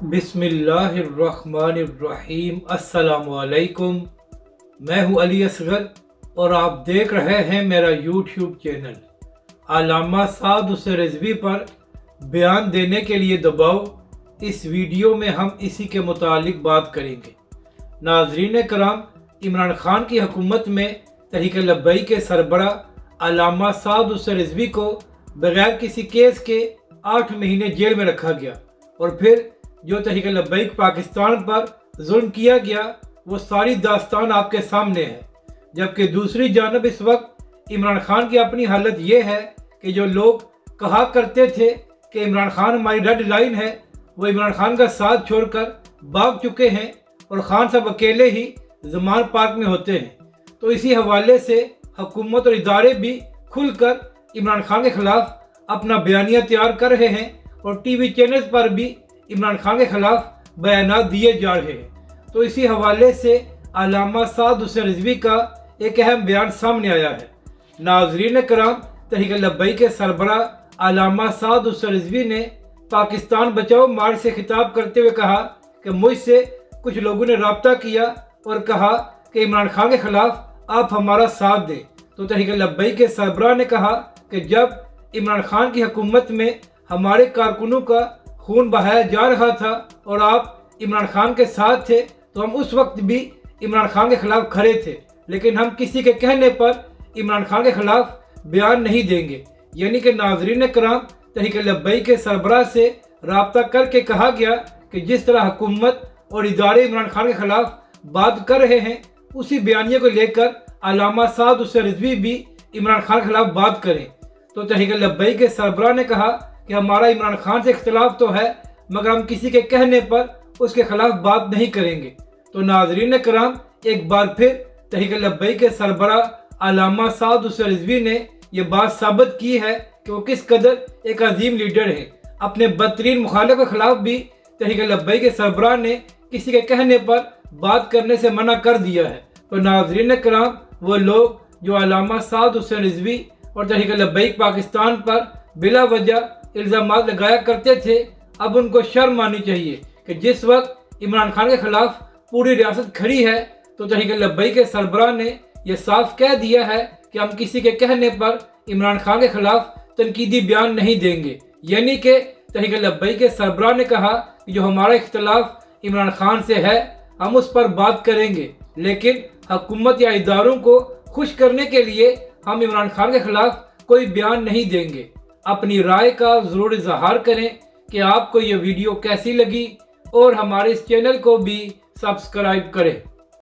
बिस्मिल्लाहिर्रहमानिर्रहीम। अस्सलाम वालेकुम। मैं हूँ अली असगर और आप देख रहे हैं मेरा यूट्यूब चैनल। अल्लामा साद हुसैन रिजवी पर बयान देने के लिए दबाव, इस वीडियो में हम इसी के मुतालिक बात करेंगे। नाजरीन कराम, इमरान खान की हुकूमत में तहरीक लब्बैक के सरबरा अल्लामा साद हुसैन रिजवी को बगैर किसी केस के 8 महीने जेल में रखा गया और फिर जो तहरीक लब्बैक पाकिस्तान पर जुल्म किया गया वो सारी दास्तान आपके सामने है। जबकि दूसरी जानब इस वक्त इमरान खान की अपनी हालत ये है कि जो लोग कहा करते थे कि इमरान खान हमारी रेड लाइन है, वो इमरान खान का साथ छोड़कर भाग चुके हैं और खान साहब अकेले ही जमान पार्क में होते हैं। तो इसी हवाले से हुकूमत और इदारे भी खुलकर इमरान खान के खिलाफ अपना बयानिया तैयार कर रहे हैं और टीवी चैनल्स पर भी इमरान खान के खिलाफ बयानात दिए जा रहे हैं। तो इसी हवाले से अल्लामा साद हुसैन रिजवी का एक अहम बयान सामने आया है। नाजरीन कराम, तहरीक लब्बैक के सरबरा अल्लामा साद हुसैन रिजवी ने पाकिस्तान बचाओ मार्च से खिताब करते हुए कहा कि मुझसे कुछ लोगों ने रब्ता किया और कहा कि इमरान खान के खिलाफ आप हमारा साथ दें। तो तहरीक लब्बैक के सरबरा ने कहा कि जब इमरान खान की हुकूमत में हमारे कारकुनों का खून बहाया जा रहा था और आप इमरान खान के साथ थे, तो हम उस वक्त भी इमरान खान के खिलाफ खड़े थे, लेकिन हम किसी के कहने पर इमरान खान के खिलाफ बयान नहीं देंगे। यानी कि नाजरीन कराम, तहरीक लब्बैक के सरबराह से रब्ता करके कहा गया कि जिस तरह हुकूमत और इदारे इमरान खान के खिलाफ बात कर रहे हैं, उसी बयानिए को लेकर अल्लामा साद हुसैन रिजवी भी इमरान खान के खिलाफ बात करें। तो तहरीक लब्बैक के सरबराह ने कहा कि हमारा इमरान खान से इख्तिलाफ तो है, मगर हम किसी के कहने पर उसके खिलाफ बात नहीं करेंगे। तो नाजरीन कराम, एक बार फिर तहरीक लब्बैक के सरबराह अल्लामा साद हुसैन रिजवी ने यह बात साबित की है कि वो किस कदर एक अजीम लीडर है। अपने बदतरीन मुखालिफ के खिलाफ भी तहरीक लब्बैक के सरबराह ने किसी के कहने पर बात करने से मना कर दिया है। तो नाजरीन कराम, वो लोग जो अल्लामा साद हुसैन रिजवी और तहरीक लब्बैक पाकिस्तान पर बिला वजह इल्ज़ामात लगाया करते थे, अब उनको शर्म आनी चाहिए कि जिस वक्त इमरान खान के खिलाफ पूरी रियासत खड़ी है, तो तहरीक लब्बैक के सरबराह ने यह साफ कह दिया है कि हम किसी के कहने पर इमरान खान के खिलाफ तनकीदी बयान नहीं देंगे। यानी कि तहरीक लब्बैक के सरबराह ने कहा कि जो हमारा इख्तिलाफ इमरान खान से है, हम उस पर बात करेंगे, लेकिन हुकूमत या इदारों को खुश करने के लिए हम इमरान खान के खिलाफ कोई बयान नहीं देंगे। अपनी राय का ज़रूर इज़हार करें कि आपको ये वीडियो कैसी लगी और हमारे इस चैनल को भी सब्सक्राइब करें।